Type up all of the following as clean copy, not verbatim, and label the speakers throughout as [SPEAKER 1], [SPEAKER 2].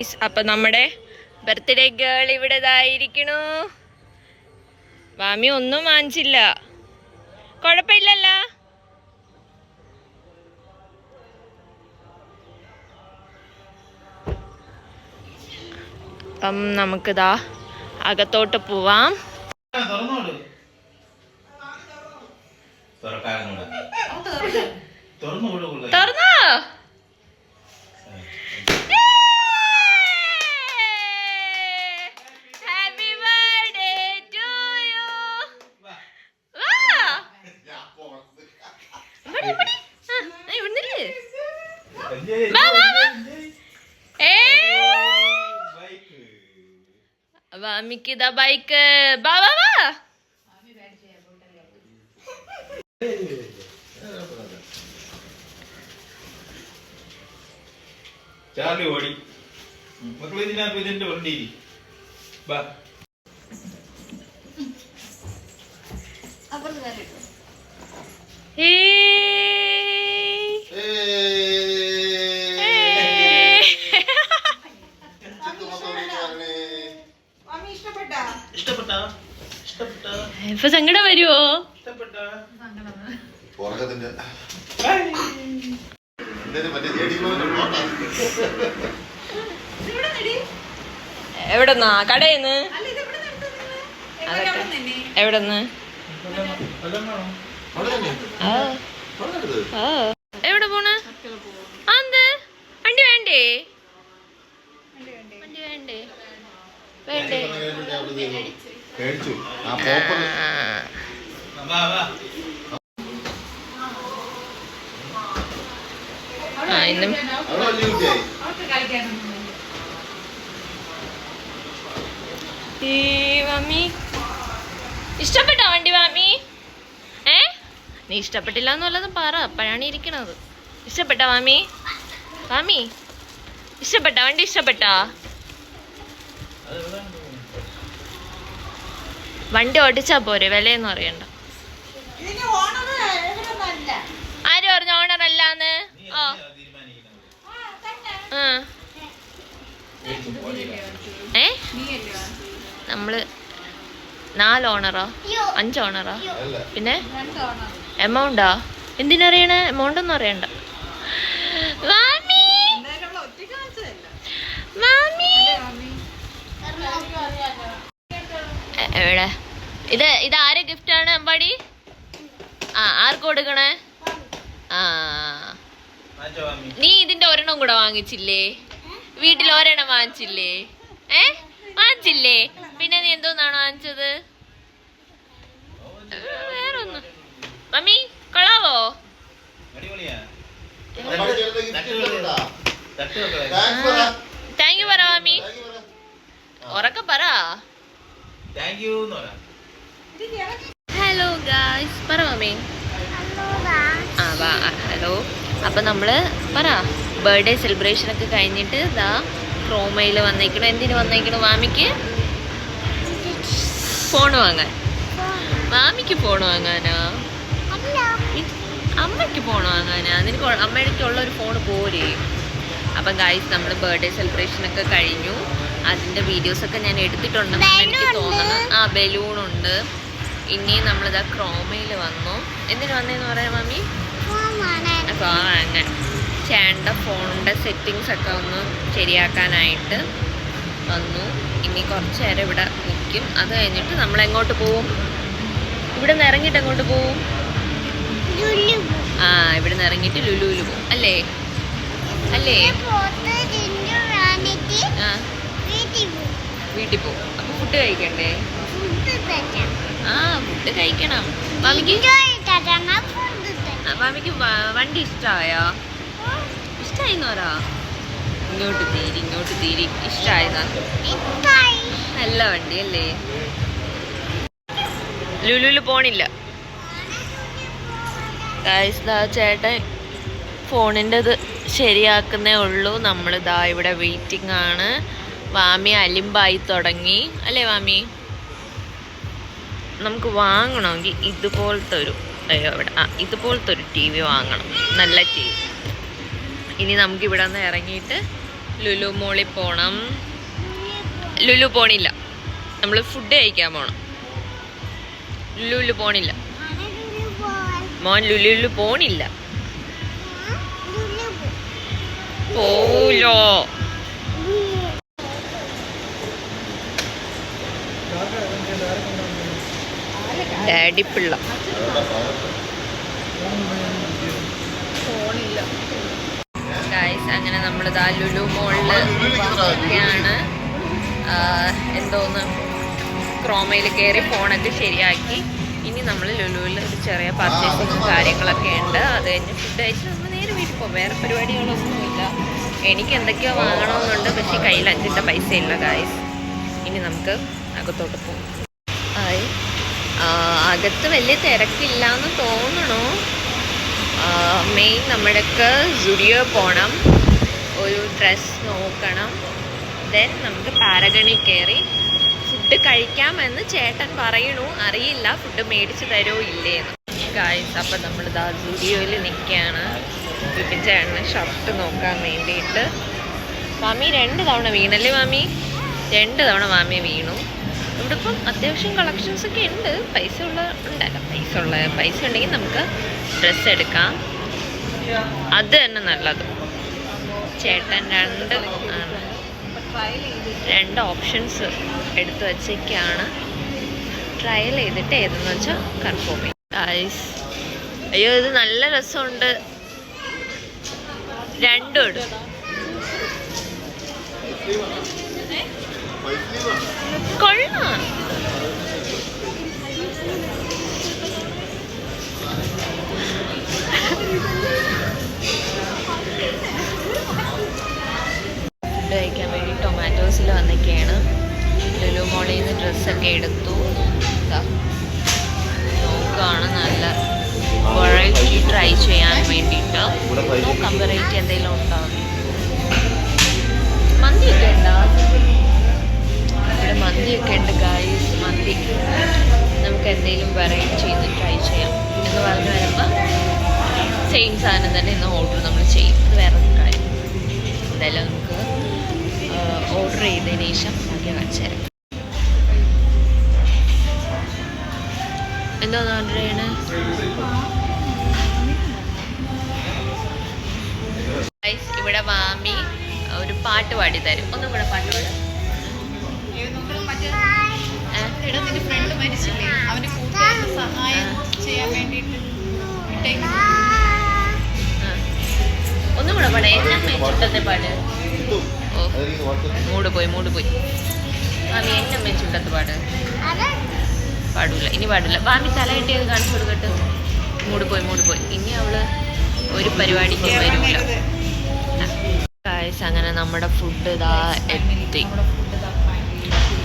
[SPEAKER 1] അപ്പൊ നമ്മുടെ birthday girl ഇവിടെ ഇതായിരിക്കണു. വാമി ഒന്നും വാങ്ങിച്ചില്ല, കുഴപ്പമില്ലല്ലോ. അപ്പം നമുക്കിതാ അകത്തോട്ട് പോവാം. തുറന്നോ? വാമിക്കിതാ ബൈക്ക്. ബാ ബാ ബാ.
[SPEAKER 2] ചാർലി ഓടി മക്കളെ ഇതിന്റെ വണ്ടി ബാ.
[SPEAKER 1] ഇപ്പൊ സങ്കടം വരുവോ? എവിടെന്നാ? കടയിന്ന്? എവിടെന്ന്? എവിടെ പോണ്? എന്ത് വണ്ടി വേണ്ടേ? വണ്ടി വേണ്ടേ? വേണ്ടേ? ഇന്നും മാമി ഇഷ്ടപ്പെട്ടോ വണ്ടി? മാമി നീ ഇഷ്ടപ്പെട്ടില്ല എന്നുള്ളതും പറ, അപ്പോഴാണ് ഇരിക്കണത്. ഇഷ്ടപ്പെട്ടോ മാമി? മാമി ഇഷ്ടപ്പെട്ടോ വണ്ടി? ഇഷ്ടപ്പെട്ടോ? വണ്ടി ഓടിച്ചാ പോരെ, വിലയൊന്നും അറിയണ്ട. ആര് പറഞ്ഞു ഓണർ അല്ലാന്ന്? നമ്മള് 4 ഓണറോ 5 ഓണറോ? പിന്നെ എമൗണ്ടാ? എന്തിനറിയണ? എമൗണ്ട് ഒന്നും അറിയണ്ട. എവിടെ ഇത് ആരെ ഗിഫ്റ്റ് ആണ് അമ്പാടി? ആർക്ക് കൊടുക്കണേ? നീ ഇതിന്റെ ഒരെണ്ണം കൂടെ വാങ്ങിച്ചില്ലേ? വീട്ടിൽ ഒരെണ്ണം വാങ്ങിച്ചില്ലേ? വാങ്ങിച്ചില്ലേ? പിന്നെ നീ എന്തോന്നാണ് വാങ്ങിച്ചത്? വേറൊന്നും. മമ്മി കൊള്ളാവോ? താങ്ക് യു പറ മമ്മി, ഉറക്കെ പറ. ഹലോ ഗായ്സ് പറ മമ്മി. ഹലോ. അപ്പൊ നമ്മള് പറ ബർത്ത്ഡേ സെലിബ്രേഷൻ ഒക്കെ കഴിഞ്ഞിട്ട് ഇതാ ക്രോമയിൽ വന്നേക്കണു. എന്തിനു വന്നേക്കണു? മാമിക്ക് ഫോൺ വാങ്ങാൻ. മാമിക്ക് ഫോൺ വാങ്ങാനാ? അമ്മയ്ക്ക് ഫോൺ വാങ്ങാനാ? നിനക്ക് അമ്മയ്ക്കുള്ള ഒരു ഫോൺ പോരെ. അപ്പം ഗായ്സ് നമ്മൾ ബർത്ത്ഡേ സെലിബ്രേഷൻ ഒക്കെ കഴിഞ്ഞു. അതിൻ്റെ വീഡിയോസൊക്കെ ഞാൻ എടുത്തിട്ടുണ്ടെന്ന് എനിക്ക് തോന്നുന്നു. ബലൂണുണ്ട്. ഇനി നമ്മളിതാ ക്രോമയിൽ വന്നു. എന്തിനു വന്നേന്ന് പറയാം മമ്മി? അപ്പോൾ അങ്ങനെ ചേട്ടൻ്റെ ഫോണിൻ്റെ സെറ്റിങ്സ് ഒക്കെ ഒന്ന് ശരിയാക്കാനായിട്ട് വന്നു. ഇനി കുറച്ച് നേരം ഇവിടെ നിൽക്കും. അത് കഴിഞ്ഞിട്ട് നമ്മൾ എങ്ങോട്ട് പോവും? ഇവിടെ നിന്ന് ഇറങ്ങിയിട്ട് എങ്ങോട്ട് പോവും? ഇവിടെ നിന്ന് ഇറങ്ങിയിട്ട് ലുലുവിൽ പോവും അല്ലേ? അല്ലേ? വീട്ടിൽ പോവും. അപ്പൊ ഫുഡ് കഴിക്കണ്ടേ? ഫുഡ് കഴിക്കണം. മാമിക്ക് വണ്ടി ഇഷ്ടമായോ? ഇഷ്ടായിന്ന് പറ. ഇങ്ങോട്ട് തീരി ഇഷ്ടായതാ? നല്ല വണ്ടി അല്ലേ? ലുലുവിൽ പോണില്ല. ചേട്ടൻ ഫോണിൻ്റെ ഇത് ശരിയാക്കുന്നേ ഉള്ളൂ. നമ്മളിതാ ഇവിടെ വെയിറ്റിംഗ് ആണ്. വാമി അലിമ്പായി തുടങ്ങി അല്ലേ വാമി? നമുക്ക് വാങ്ങണമെങ്കിൽ ഇതുപോലത്തെ ഒരു ഇതുപോലത്തെ ഒരു TV വാങ്ങണം, നല്ല TV. ഇനി നമുക്ക് ഇവിടെ നിന്ന് ഇറങ്ങിയിട്ട് ലുലു മോളിൽ പോണം. ലുലു പോണില്ല, നമ്മൾ ഫുഡ് കഴിക്കാൻ പോണം. ലുലു പോണില്ല മോൻ, ലുലു പോണില്ല. പോലോ ഡാഡി പിള്ള ഗൈസ്. അങ്ങനെ നമ്മളിതാ ലുലു മോളില് ഒക്കെയാണ്. എന്തോന്ന് ക്രോമയിൽ കയറി ഫോണൊക്കെ ശരിയാക്കി. ഇനി നമ്മൾ ലുലുവിൽ ഒരു ചെറിയ പർച്ചേസിങ് കാര്യങ്ങളൊക്കെ ഉണ്ട്. അത് കഴിഞ്ഞ് ഫുഡ് കഴിച്ച് നമ്മൾ നേരെ വീട്ടിൽ പോകും. വേറെ പരിപാടികളൊന്നുമില്ല. എനിക്ക് എന്തൊക്കെയോ വാങ്ങണമെന്നുണ്ട്, പക്ഷേ കയ്യിൽ 5 പൈസ ഇല്ല ഗൈസ്. ഇനി നമുക്ക് അകത്തോട്ട് പോകും. അകത്ത് വലിയ തിരക്കില്ല എന്ന് തോന്നണു. മെയിൻ നമ്മൾക്ക് സുഡിയോ പോകണം, ഒരു ഡ്രസ്സ് നോക്കണം. ദെൻ നമുക്ക് പാരഗണി കയറി ഫുഡ് കഴിക്കാമെന്ന് ചേട്ടൻ പറയണു. അറിയില്ല ഫുഡ് മേടിച്ച് തരുമോ ഇല്ലേന്ന് ഗൈസ്. അപ്പം നമ്മളിതാ സുഡിയോയിൽ നിൽക്കുകയാണ്. വിപിൻ ചേട്ടന് ഷർട്ട് നോക്കാൻ വേണ്ടിയിട്ട്. മാമി 2 തവണ വീണല്ലേ മാമി? 2 തവണ മാമി വീണു. ഇവിടെ ഇപ്പം അത്യാവശ്യം കളക്ഷൻസ് ഒക്കെ ഉണ്ട്. പൈസ ഉണ്ടെങ്കിൽ നമുക്ക് ഡ്രസ്സ് എടുക്കാം. അത് തന്നെ നല്ലത്. ചേട്ടൻ 2 ഓപ്ഷൻസ് എടുത്തു വച്ചേക്കാണ്. ട്രയൽ ചെയ്തിട്ട് ഏതെന്ന് വെച്ചാൽ കൺഫേം ചെയ്യും. അയ്യോ ഇത് നല്ല രസമുണ്ട്. 2 എടുക്കും. കൊള്ളാം. ഫുഡ് കഴിക്കാൻ വേണ്ടി ടൊമാറ്റോസിൽ വന്നൊക്കെയാണ്. ലുലു മോളിൽ നിന്ന് ഡ്രസ്സൊക്കെ എടുത്തു. നോക്കുകയാണ് നല്ല വെറൈറ്റി ട്രൈ ചെയ്യാൻ വേണ്ടിയിട്ട്. നോക്കാം വെറൈറ്റി എന്തെങ്കിലും ഉണ്ടാവും. മന്തിയൊക്കെ ഉണ്ടോ? ഇവിടെ മന്തിയൊക്കെ ഉണ്ട് ഗൈസ്. മന്തി നമുക്ക് എന്തെങ്കിലും വെറൈറ്റി ചെയ്ത് ട്രൈ ചെയ്യാം എന്ന് പറഞ്ഞു വരുമ്പോൾ സെയിം സാധനം തന്നെ ഇന്ന് ഓർഡർ നമ്മൾ ചെയ്യും. അത് വേറെ കാര്യം. എന്തായാലും നമുക്ക് ഓർഡർ ചെയ്തതിന് ശേഷം ബാക്കി കാണിച്ചു തരാം. എന്തോന്ന് ഓർഡർ ചെയ്യണേ? ഇവിടെ മാമി ഒരു പാട്ട് പാടി തരും. ഒന്നും കൂടെ പാട്ട് പാടാം.
[SPEAKER 3] ഫ്രണ്ട് മരിച്ചില്ലേ, അവന് കൂട്ടുകാർക്ക് സഹായം ചെയ്യാൻ വേണ്ടിട്ട്
[SPEAKER 1] ഒന്നും കൂടെ പാടാം. എന്നമ്മേ ചുട്ടത്തെ പാട്. ഓ മൂട് പോയി മാമി. എന്നമ്മേ ചുട്ടത്തെ പാട്. പാടൂല, ഇനി പാടില്ല. മാമി തല കെട്ടിയത് കാണിച്ചു കൊടുക്കട്ടെ. മൂട് പോയി. ഇനി അവള് ഒരു പരിപാടിക്ക് വരൂല. അങ്ങനെ നമ്മുടെ ഫുഡ് ഇതാ എത്തി.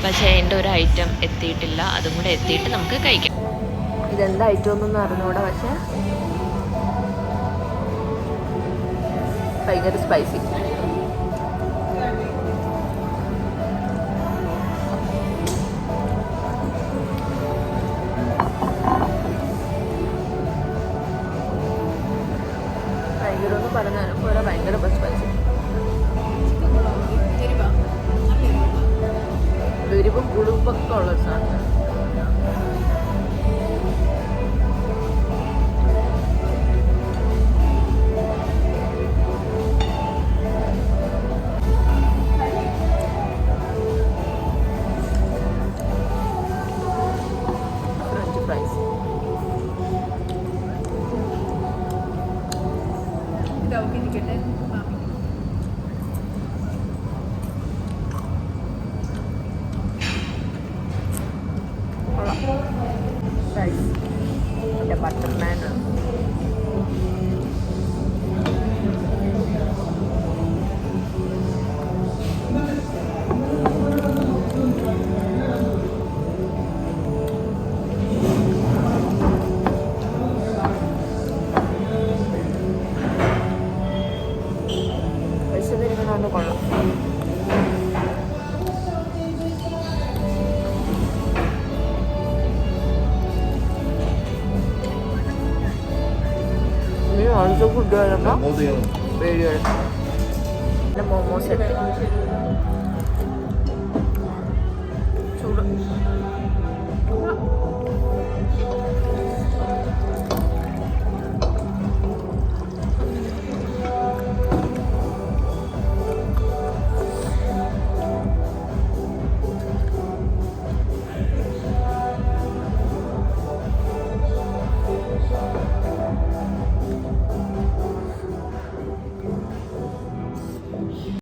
[SPEAKER 1] പക്ഷേ എൻ്റെ ഒരു ഐറ്റം എത്തിയിട്ടില്ല. അതും കൂടെ എത്തിയിട്ട് നമുക്ക് കഴിക്കാം. ഇതെന്താ ഐറ്റം ഒന്നും അറിഞ്ഞൂടാ. പക്ഷെ ഭയങ്കര സ്പൈസി. ഭയങ്കര ഒന്ന് പറഞ്ഞാലും പോലെ ഭയങ്കര സ്പൈസി. എരിവും പുളിപ്പൊക്കെ ഉള്ള സാധനം. French fries.
[SPEAKER 3] ഇരിക്കട്ടെ.
[SPEAKER 1] ബട്ടർ നാൻ. വിശന്നിരിക്കണോണ്ട് കൊള്ളാം. അടുത്ത ഫുഡ് വരുമ്പോൾ വീഡിയോ എടുക്കാം. മോമോസ് എത്തി.